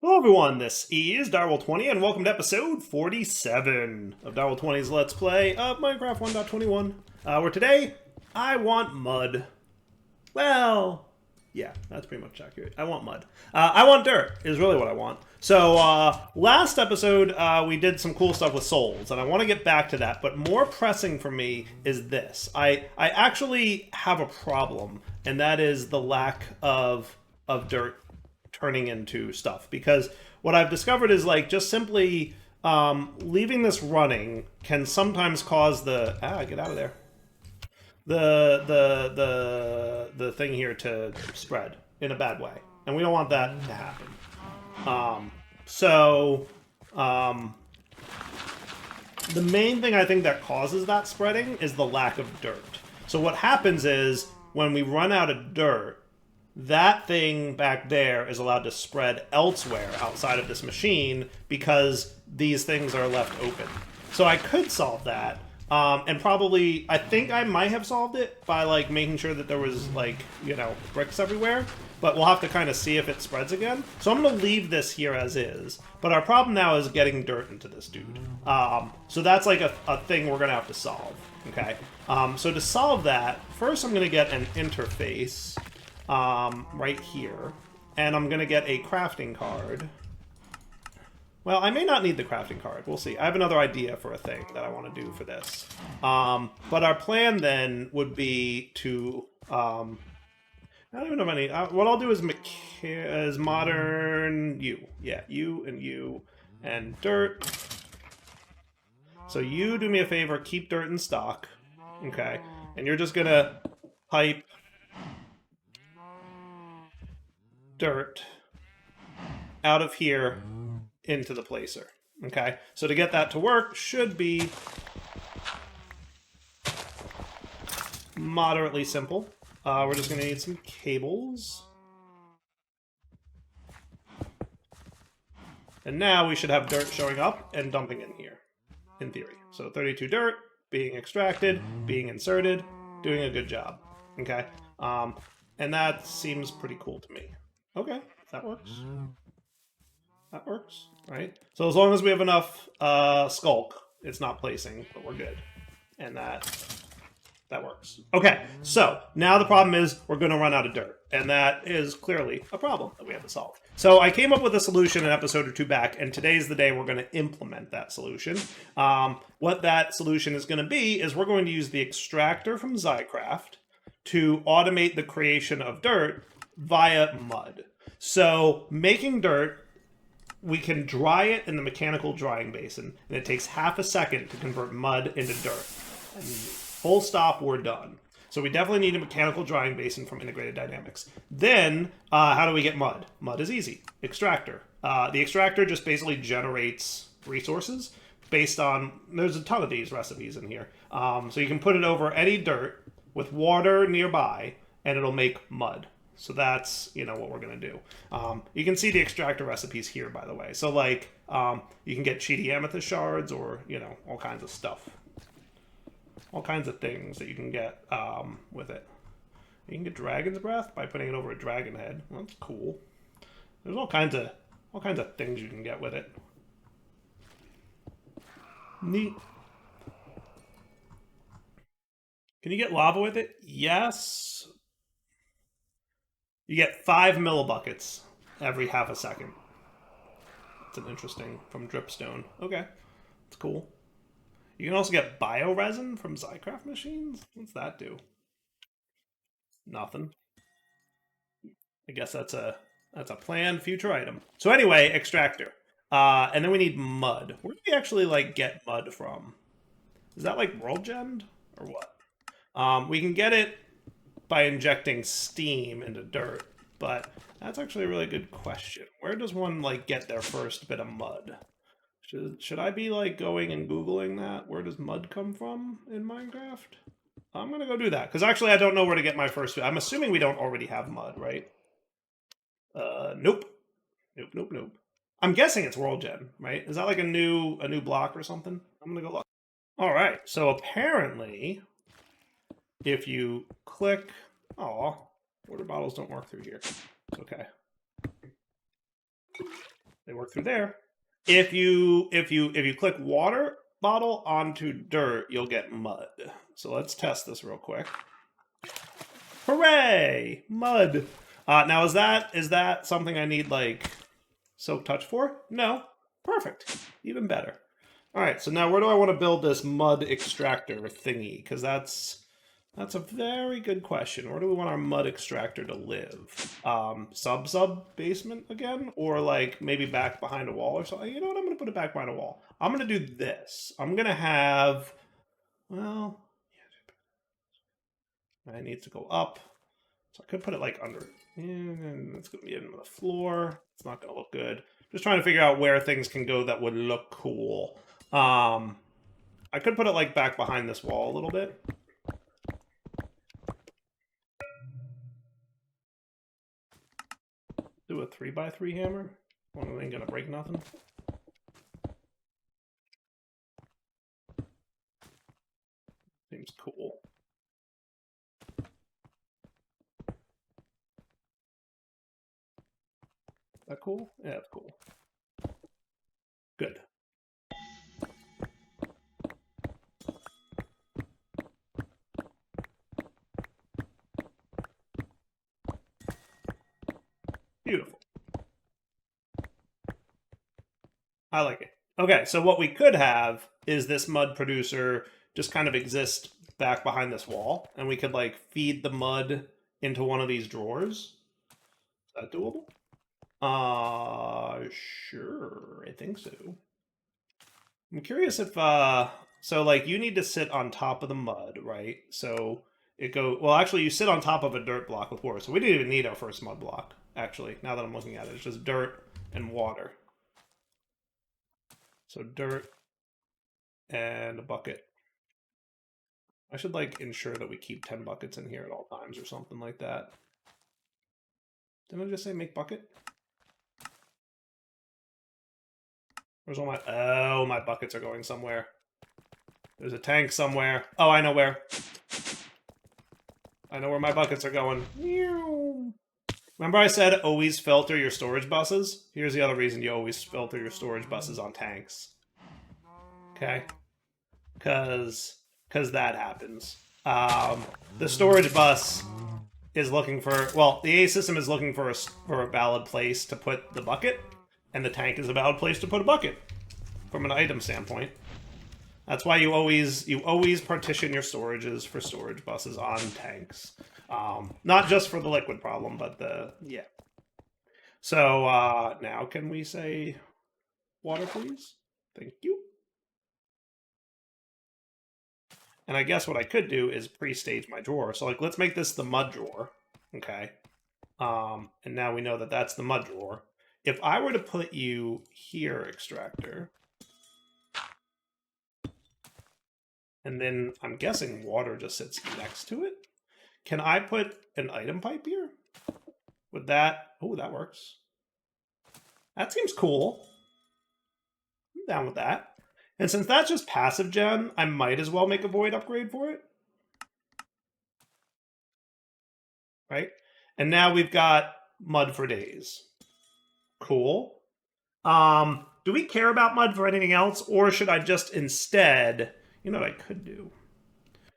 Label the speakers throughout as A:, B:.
A: Hello everyone, this is Direwolf20 and welcome to episode 47 of Direwolf20's Let's Play of Minecraft 1.21, where today, I want mud. Well, yeah, that's pretty much accurate. I want mud. I want dirt, is really what I want. So, last episode, we did some cool stuff with souls, and I want to get back to that, but more pressing for me is this. I actually have a problem, and that is the lack of dirt turning into stuff, because what I've discovered is like just simply leaving this running can sometimes cause the get out of there the thing here to spread in a bad way, and we don't want that to happen. The main thing I think that causes that spreading is the lack of dirt. So what happens is when we run out of dirt, that thing back there is allowed to spread elsewhere outside of this machine because these things are left open. So I could solve that, and probably, I think I might have solved it by like making sure that there was like, you know, bricks everywhere, but we'll have to kind of see if it spreads again. So I'm going to leave this here as is, but our problem now is getting dirt into this dude. So that's like a thing we're going to have to solve, okay? So to solve that, first I'm going to get an interface right here, and I'm gonna get a crafting card. Well, I may not need the crafting card. We'll see. I have another idea for a thing that I want to do for this. But our plan then would be to I don't even know if I need. What I'll do is modern you. Yeah, you and dirt. So you do me a favor, keep dirt in stock, okay? And you're just gonna pipe dirt out of here into the placer. Okay, so to get that to work should be moderately simple. We're just going to need some cables. And now we should have dirt showing up and dumping in here, in theory. So 32 dirt, being extracted, being inserted, doing a good job. Okay, and that seems pretty cool to me. Okay, that works. That works, right? So as long as we have enough skulk, it's not placing, but we're good. And that works. Okay, so now the problem is we're going to run out of dirt. And that is clearly a problem that we have to solve. So I came up with a solution an episode or two back, and today's the day we're going to implement that solution. What that solution is going to be is we're going to use the extractor from Zycraft to automate the creation of dirt via mud. So making dirt, we can dry it in the mechanical drying basin, and it takes half a second to convert mud into dirt. And full stop, we're done. So we definitely need a mechanical drying basin from Integrated Dynamics. Then, how do we get mud? Mud is easy. Extractor. The extractor just basically generates resources based on, there's a ton of these recipes in here. So you can put it over any dirt with water nearby, and it'll make mud. So that's, you know, what we're going to do. You can see the extractor recipes here, by the way. So, like, you can get cheaty amethyst shards or, you know, all kinds of stuff. All kinds of things that you can get with it. You can get dragon's breath by putting it over a dragon head. Well, that's cool. There's all kinds of things you can get with it. Neat. Can you get lava with it? Yes. You get 5 millibuckets every half a second. It's an interesting, from dripstone. Okay, that's cool. You can also get bioresin from Zycraft machines? What's that do? Nothing. I guess that's a planned future item. So anyway, extractor. And then we need mud. Where do we actually like get mud from? Is that like world gem or what? We can get it by injecting steam into dirt, but that's actually a really good question. Where does one like get their first bit of mud? Should I be like going and Googling that? Where does mud come from in Minecraft? I'm gonna go do that, because actually I don't know where to get my first. I'm assuming we don't already have mud, right? Nope. Nope. I'm guessing it's world gem, right? Is that like a new block or something? I'm gonna go look. All right, so apparently, if you click, water bottles don't work through here. It's okay. They work through there. If you click water bottle onto dirt, you'll get mud. So let's test this real quick. Hooray! Mud. Now is that something I need like soak touch for? No. Perfect. Even better. All right. So now where do I want to build this mud extractor thingy? Because that's a very good question. Where do we want our mud extractor to live? Sub basement again? Or like maybe back behind a wall or something? You know what? I'm going to put it back behind a wall. I'm going to do this. I'm going to have, well, it needs to go up. So I could put it like under. And it's going to be in the floor. It's not going to look good. Just trying to figure out where things can go that would look cool. I could put it like back behind this wall a little bit. Do a 3x3 hammer. One ain't gonna break nothing. Seems cool. Is that cool? Yeah, that's cool. Good. Beautiful. I like it. Okay, so what we could have is this mud producer just kind of exist back behind this wall, and we could like feed the mud into one of these drawers. Is that doable? Sure, I think so. I'm curious if so like you need to sit on top of the mud, right? So well, actually you sit on top of a dirt block with water. So we didn't even need our first mud block, actually, now that I'm looking at it. It's just dirt and water. So dirt and a bucket. I should like ensure that we keep 10 buckets in here at all times or something like that. Didn't I just say make bucket? Where's all my... Oh, my buckets are going somewhere. There's a tank somewhere. Oh, I know where. I know where my buckets are going. Remember I said always filter your storage buses? Here's the other reason you always filter your storage buses on tanks. Okay? Because that happens. The storage bus is looking for... Well, the A system is looking for a valid place to put the bucket, and the tank is a valid place to put a bucket from an item standpoint. That's why you always partition your storages for storage buses on tanks. Not just for the liquid problem, but yeah. So now can we say water, please? Thank you. And I guess what I could do is pre-stage my drawer. So like, let's make this the mud drawer, okay? And now we know that that's the mud drawer. If I were to put you here, extractor, and then I'm guessing water just sits next to it. Can I put an item pipe here? Would that... Oh, that works. That seems cool. I'm down with that. And since that's just passive gen, I might as well make a void upgrade for it. Right? And now we've got mud for days. Cool. Do we care about mud for anything else? Or should I just instead... You know what I could do?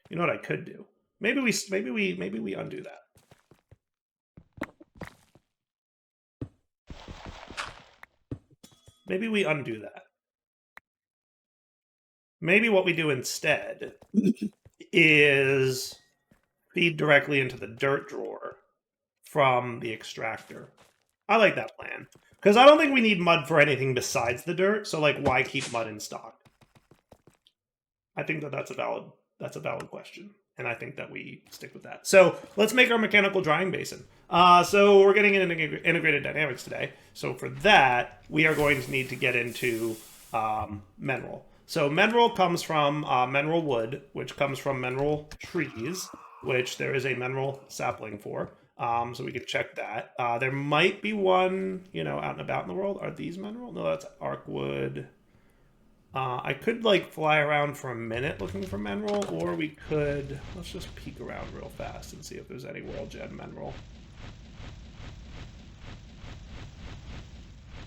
A: You know what I could do? Maybe we undo that. Maybe we undo that. Maybe what we do instead is feed directly into the dirt drawer from the extractor. I like that plan. Because I don't think we need mud for anything besides the dirt, so like why keep mud in stock? I think that that's a valid question, and I think that we stick with that. So let's make our mechanical drying basin. So we're getting into integrated dynamics today. So for that, we are going to need to get into mineral. So mineral comes from mineral wood, which comes from mineral trees, which there is a mineral sapling for. So we can check that. There might be one, out and about in the world. Are these mineral? No, that's arc wood. I could like fly around for a minute looking for mineral, or we could, let's just peek around real fast and see if there's any world gen mineral.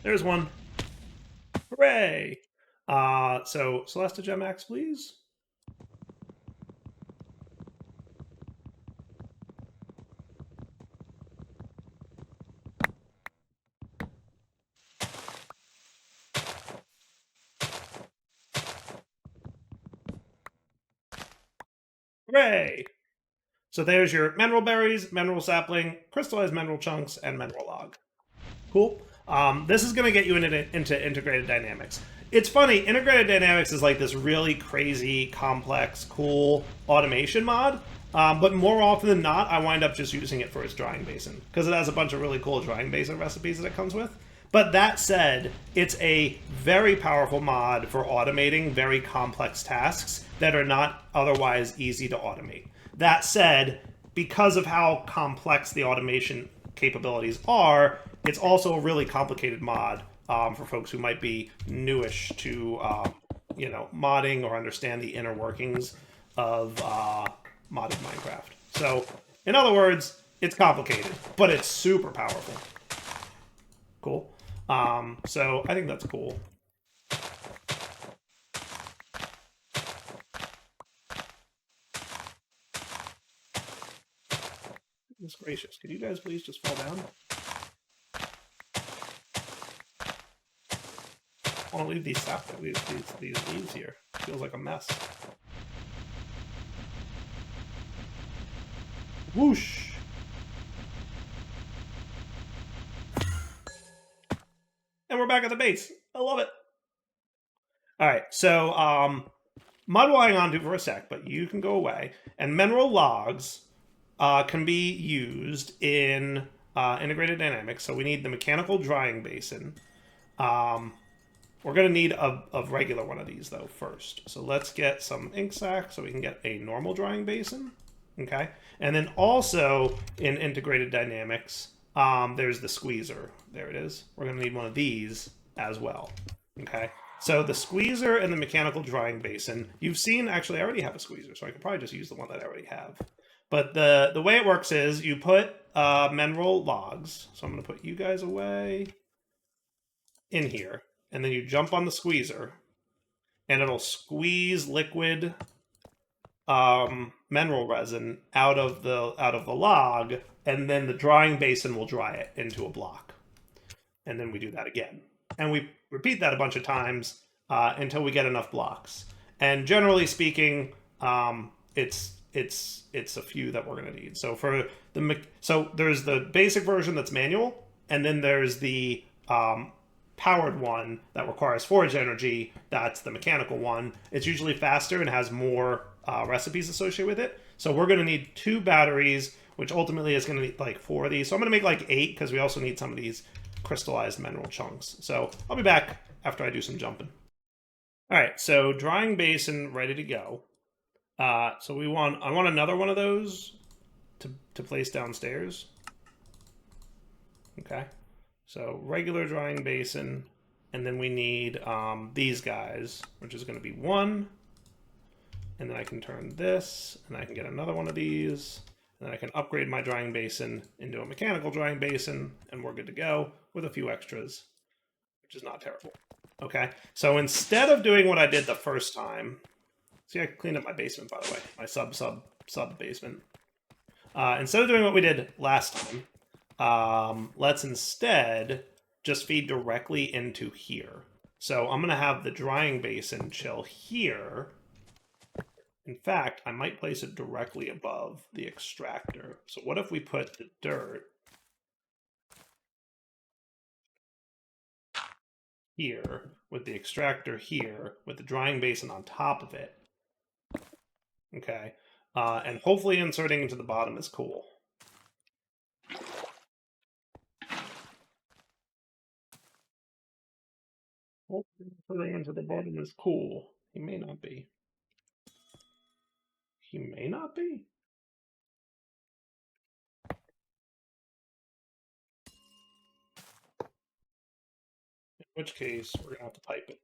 A: There's one. Hooray! So Celesta Gem Axe, please. Hooray! So there's your mineral berries, mineral sapling, crystallized mineral chunks, and mineral log. Cool. This is going to get you into integrated dynamics. It's funny, integrated dynamics is like this really crazy, complex, cool automation mod. But more often than not, I wind up just using it for its drying basin because it has a bunch of really cool drying basin recipes that it comes with. But that said, it's a very powerful mod for automating very complex tasks that are not otherwise easy to automate. That said, because of how complex the automation capabilities are, it's also a really complicated mod for folks who might be newish to modding or understand the inner workings of modded Minecraft. So, in other words, it's complicated, but it's super powerful. Cool. So I think that's cool. Goodness gracious, could you guys please just fall down? I want to leave these leaves here. It feels like a mess. Whoosh! And we're back at the base. I love it. All right, so mud we'll hang on to for a sec, but you can go away. And mineral logs can be used in integrated dynamics. So we need the mechanical drying basin. We're going to need a regular one of these, though, first. So let's get some ink sac so we can get a normal drying basin. Okay? And then also in integrated dynamics, there's the squeezer. There it is. We're going to need one of these as well. Okay? So the squeezer and the mechanical drying basin, you've seen, actually, I already have a squeezer, so I could probably just use the one that I already have. But the way it works is you put mineral logs. So I'm going to put you guys away in here. And then you jump on the squeezer, and it'll squeeze liquid mineral resin out of the log, and then the drying basin will dry it into a block. And then we do that again, and we repeat that a bunch of times until we get enough blocks. And generally speaking, it's a few that we're going to need. So for so there's the basic version that's manual, and then there's the powered one that requires forage energy. That's the mechanical one. It's usually faster and has more recipes associated with it. So we're going to need 2 batteries, which ultimately is going to need like 4 of these. So I'm going to make like 8 because we also need some of these crystallized mineral chunks. So I'll be back after I do some jumping. All right, so drying basin ready to go. So I want another one of those to place downstairs. Okay. So regular drying basin, and then we need these guys, which is going to be 1. And then I can turn this, and I can get another one of these, and then I can upgrade my drying basin into a mechanical drying basin, and we're good to go with a few extras, which is not terrible. Okay, so instead of doing what I did the first time, see, I cleaned up my basement, by the way, my sub basement. Instead of doing what we did last time, let's instead just feed directly into here. So I'm going to have the drying basin chill here. In fact, I might place it directly above the extractor. So what if we put the dirt here, with the extractor here, with the drying basin on top of it? Okay. And hopefully inserting into the bottom is cool. Hopefully inserting into the bottom is cool. He may not be. He may not be? In which case, we're going to have to type it.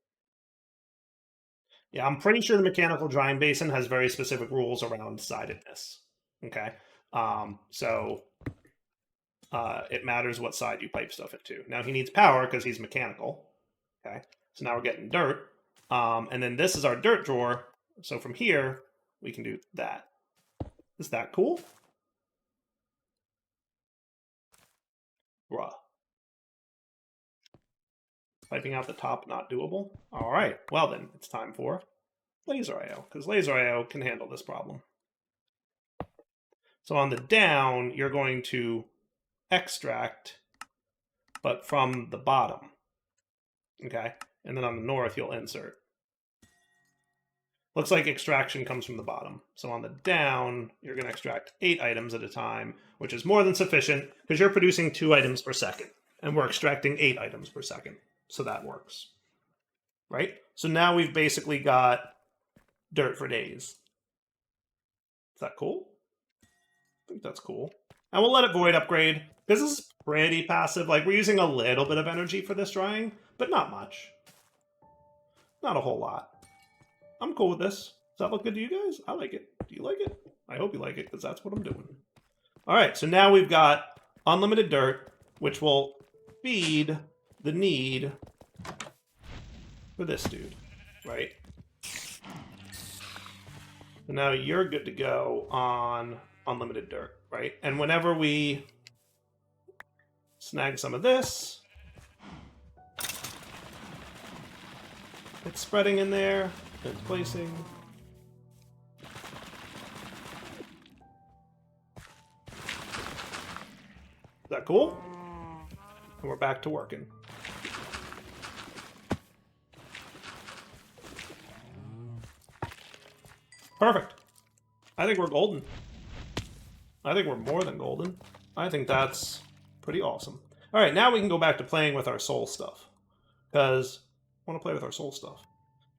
A: Yeah, I'm pretty sure the mechanical drying basin has very specific rules around sidedness. Okay? So it matters what side you pipe stuff into. Now, he needs power because he's mechanical. Okay? So now we're getting dirt. And then this is our dirt drawer. So from here, we can do that. Is that cool? Bruh. Piping out the top, not doable? All right, well then, it's time for laser IO, because laser IO can handle this problem. So on the down, you're going to extract, but from the bottom. Okay? And then on the north, you'll insert. Looks like extraction comes from the bottom. So on the down, you're going to extract 8 items at a time, which is more than sufficient, because you're producing 2 items per second. And we're extracting 8 items per second. So that works. Right? So now we've basically got dirt for days. Is that cool? I think that's cool. And we'll let it void upgrade. This is pretty passive. Like, we're using a little bit of energy for this drying, but not much. Not a whole lot. I'm cool with this. Does that look good to you guys? I like it. Do you like it? I hope you like it, because that's what I'm doing. All right, so now we've got unlimited dirt, which will feed the need for this dude, right? So now you're good to go on unlimited dirt, right? And whenever we snag some of this, it's spreading in there, it's placing. Is that cool? And we're back to working. Perfect. I think we're golden. I think we're more than golden. I think that's pretty awesome. All right, now we can go back to playing with our soul stuff, because I want to play with our soul stuff.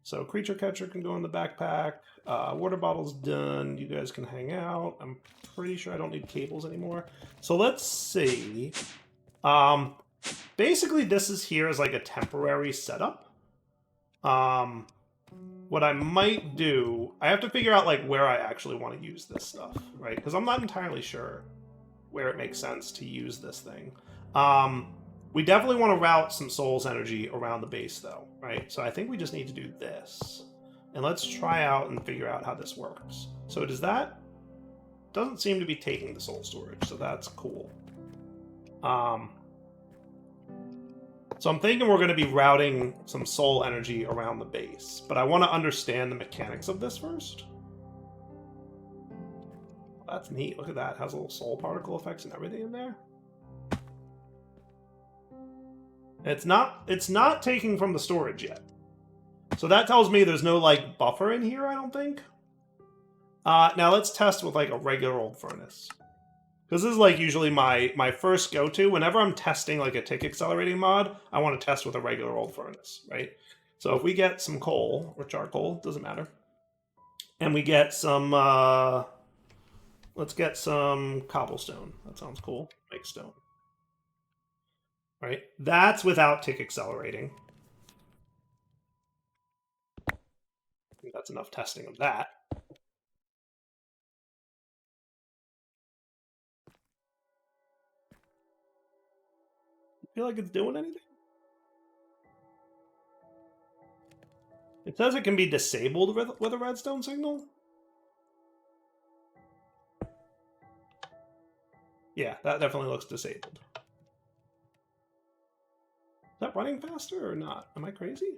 A: So creature catcher can go in the backpack. Water bottle's done. You guys can hang out. I'm pretty sure I don't need cables anymore. So let's see. Basically, this is here as like a temporary setup. What I might do, I have to figure out like where I actually want to use this stuff, right? Because I'm not entirely sure where it makes sense to use this thing. We definitely want to route some soul's energy around the base though, right? So I think we just need to do this. And let's try out and figure out how this works. So does that? Doesn't seem to be taking the soul storage, so that's cool. So I'm thinking we're going to be routing some soul energy around the base, but I want to understand the mechanics of this first. That's neat. Look at that. It has little soul particle effects and everything in there. It's not taking from the storage yet. So that tells me there's no like buffer in here, I don't think. Now let's test with like a regular old furnace. Because this is like usually my first go-to. Whenever I'm testing like a tick accelerating mod, I want to test with a regular old furnace, right? So if we get some coal, or charcoal, doesn't matter. And we get some, let's get some cobblestone. That sounds cool. Make stone. Right? That's without tick accelerating. I think that's enough testing of that. Feel like it's doing anything? It says it can be disabled with a redstone signal. Yeah, that definitely looks disabled. Is that running faster or not? Am I crazy?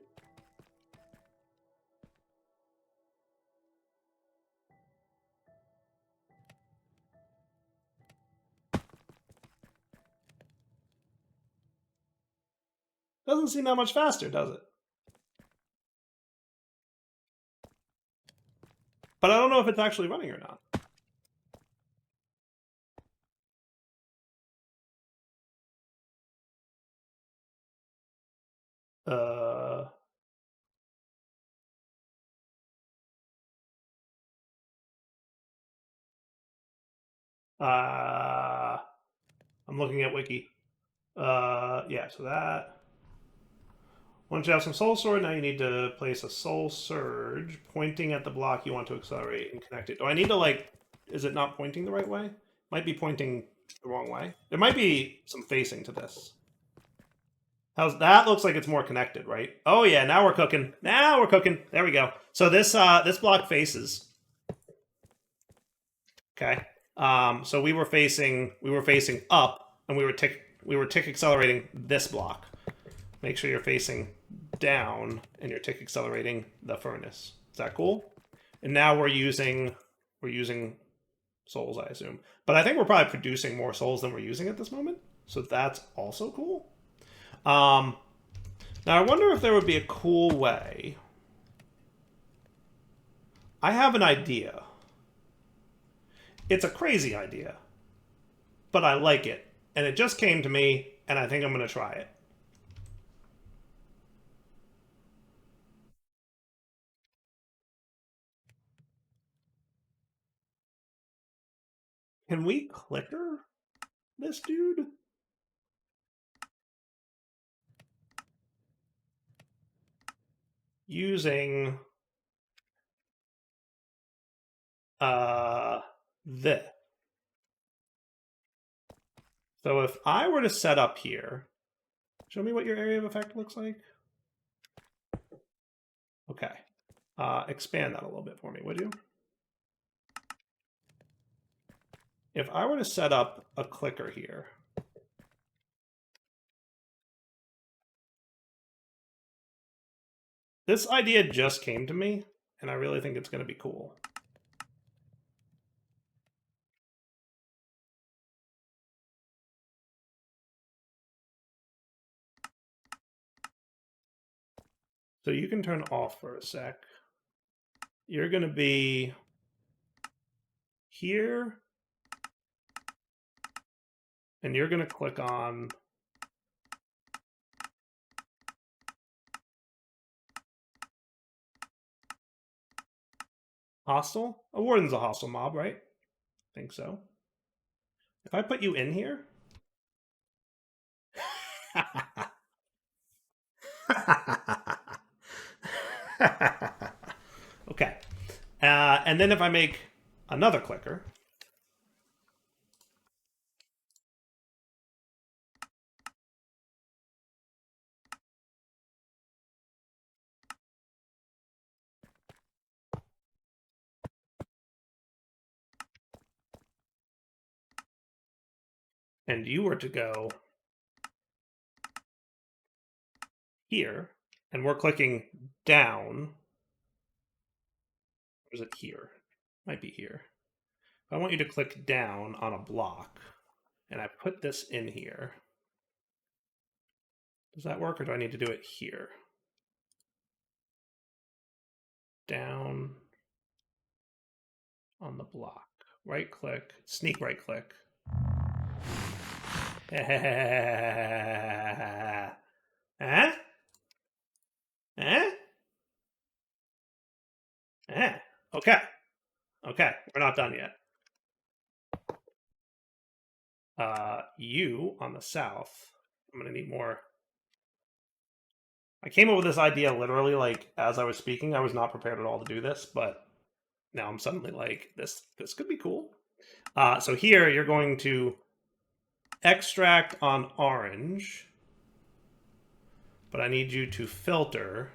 A: Doesn't seem that much faster, does it? But I don't know if it's actually running or not. I'm looking at Wiki. Yeah, so that. Once you have some soul sword, now you need to place a soul surge pointing at the block you want to accelerate and connect it. Do I need to like, is it not pointing the right way? Might be pointing the wrong way. There might be some facing to this. How's that? Looks like it's more connected, right? Oh yeah, now we're cooking. Now we're cooking. There we go. So this this block faces. Okay. So we were facing up, and we were tick accelerating this block. Make sure you're facing down, and you're tick accelerating the furnace. Is that cool? And now we're using souls, I assume. But I think we're probably producing more souls than we're using at this moment. So that's also cool. Now I wonder if there would be a cool way. I have an idea. It's a crazy idea, but I like it. And it just came to me, and I think I'm going to try it. Can we clicker this dude? Using this. So if I were to set up here, show me what your area of effect looks like. Okay. Expand that a little bit for me, would you? If I were to set up a clicker here, this idea just came to me, and I really think it's going to be cool. So you can turn off for a sec. You're going to be here, and you're going to click on hostile. A Warden's a hostile mob, right? I think so. If I put you in here... Okay. And then if I make another clicker... and you were to go here, and we're clicking down. Or is it here? Might be here. I want you to click down on a block, and I put this in here. Does that work, or do I need to do it here? Down on the block. Right click, sneak right click. Huh? Okay. Okay, we're not done yet. You on the south. I'm gonna need more. I came up with this idea literally like as I was speaking. I was not prepared at all to do this, but now I'm suddenly like, this could be cool. So here you're going to extract on orange, but I need you to filter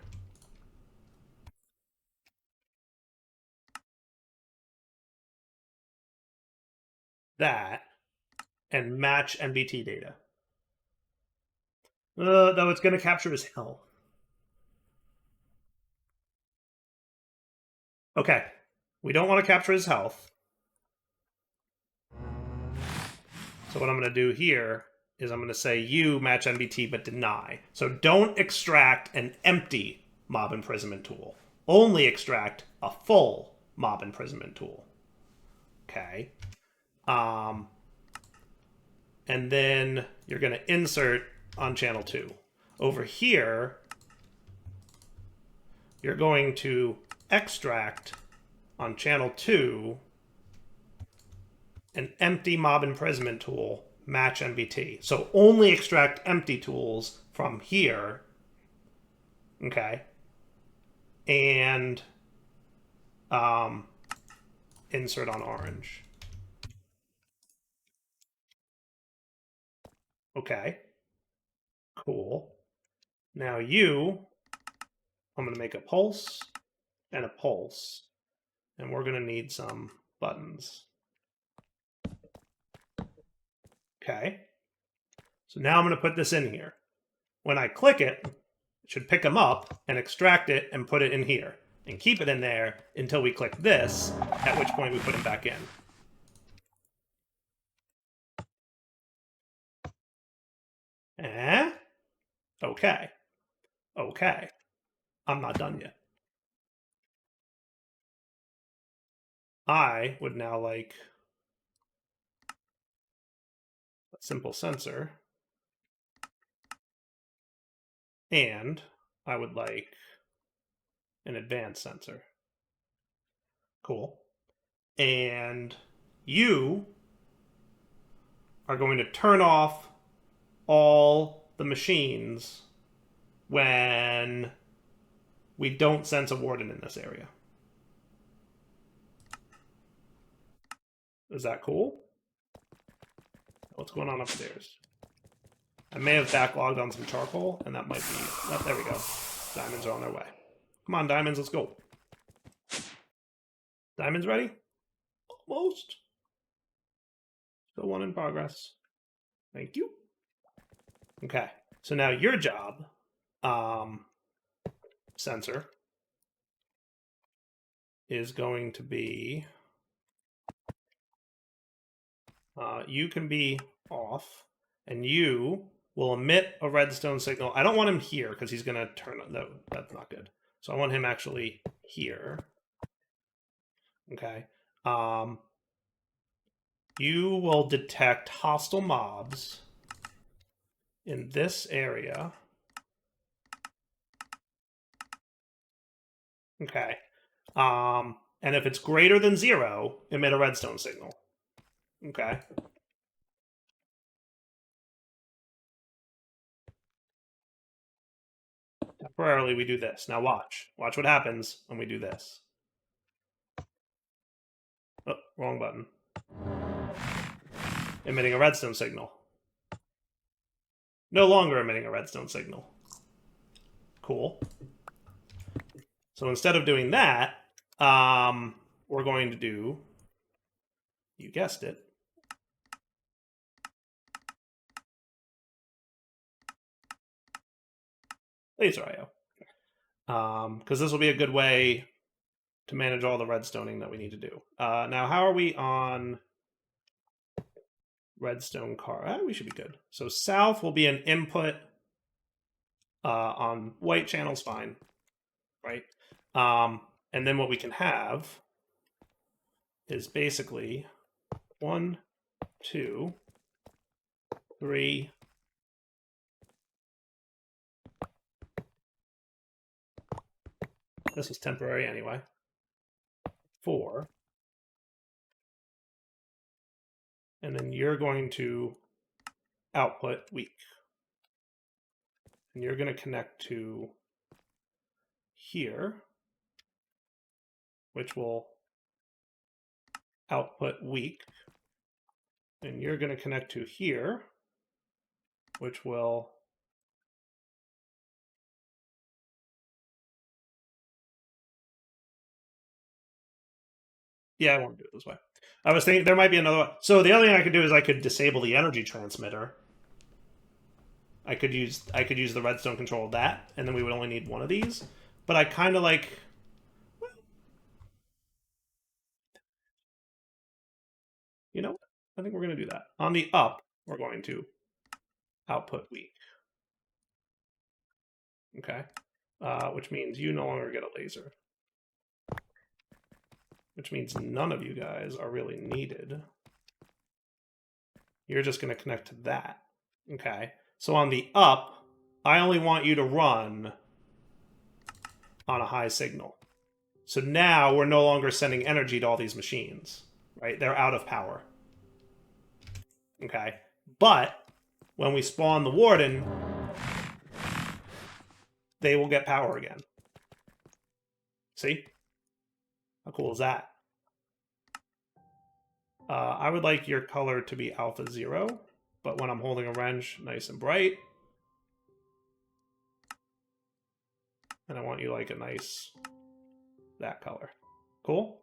A: that and match NBT data. Though it's going to capture his health. Okay, we don't want to capture his health. So what I'm going to do here is I'm going to say you match NBT but deny. So don't extract an empty mob imprisonment tool. Only extract a full mob imprisonment tool. Okay. And then you're going to insert on channel 2. Over here, you're going to extract on channel 2 an empty mob imprisonment tool, match NBT. So only extract empty tools from here. Okay. And insert on orange. Okay. Cool. Now you, I'm going to make a pulse and a pulse. And we're going to need some buttons. Okay. So now I'm going to put this in here. When I click it, it should pick them up and extract it and put it in here. And keep it in there until we click this, at which point we put them back in. Okay. Okay. I'm not done yet. I would now like a simple sensor. And I would like an advanced sensor. Cool. And you are going to turn off all the machines when we don't sense a warden in this area. Is that cool? What's going on upstairs? I may have backlogged on some charcoal, and that might be... Oh, there we go. Diamonds are on their way. Come on, diamonds, let's go. Diamonds ready? Almost. Still one in progress. Thank you. Okay, so now your job, sensor, is going to be... you can be off, and you will emit a redstone signal. I don't want him here, because he's going to turn... That's not good. So I want him actually here. Okay. You will detect hostile mobs in this area. Okay. And if it's greater than 0, emit a redstone signal. Okay. Temporarily, we do this. Now watch. Watch what happens when we do this. Oh, wrong button. Emitting a redstone signal. No longer emitting a redstone signal. Cool. So instead of doing that, we're going to do, you guessed it, laser IO. Because this will be a good way to manage all the redstoning that we need to do. Now, how are we on redstone car? We should be good. So south will be an input on white channels, fine, right? And then what we can have is basically 1, 2, 3. This is temporary anyway. 4. And then you're going to output weak. And you're going to connect to here, which will output weak. And you're going to connect to here, which will I won't do it this way. I was thinking there might be another one. So the other thing I could do is I could disable the energy transmitter. I could use the redstone control of that, and then we would only need one of these. But I kind of like... Well, you know what? I think we're going to do that. On the up, we're going to output weak. Okay? Which means you no longer get a laser. Which means none of you guys are really needed. You're just going to connect to that. Okay? So on the up, I only want you to run on a high signal. So now we're no longer sending energy to all these machines, right? They're out of power. Okay? But when we spawn the Warden, they will get power again. See? How cool is that? I would like your color to be alpha 0, but when I'm holding a wrench, nice and bright. And I want you like a nice, that color. Cool?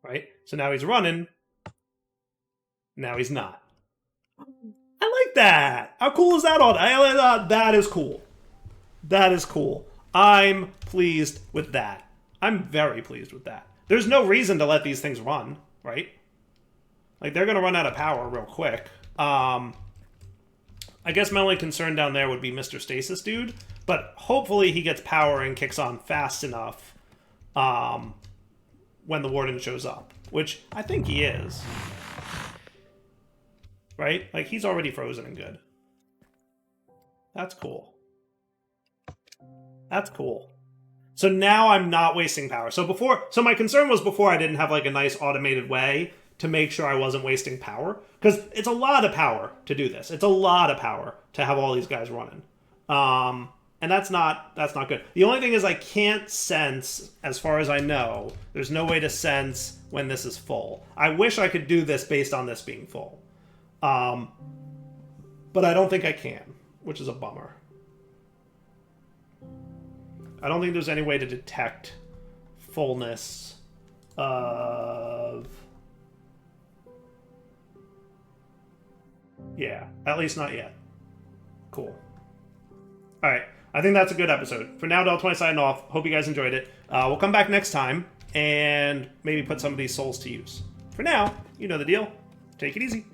A: Right? So now he's running. Now he's not. I like that. How cool is that? That is cool. That is cool. I'm pleased with that. I'm very pleased with that. There's no reason to let these things run, right? Like, they're going to run out of power real quick. I guess my only concern down there would be Mr. Stasis Dude, but hopefully he gets power and kicks on fast enough when the Warden shows up, which I think he is. Right? Like, he's already frozen and good. That's cool. That's cool. So now I'm not wasting power. So my concern was before I didn't have like a nice automated way to make sure I wasn't wasting power. Because it's a lot of power to do this. It's a lot of power to have all these guys running. And that's not good. The only thing is I can't sense, as far as I know, there's no way to sense when this is full. I wish I could do this based on this being full. But I don't think I can, which is a bummer. I don't think there's any way to detect fullness of... Yeah, at least not yet. Cool. Alright, I think that's a good episode. For now, Del20 signing off. Hope you guys enjoyed it. We'll come back next time and maybe put some of these souls to use. For now, you know the deal. Take it easy.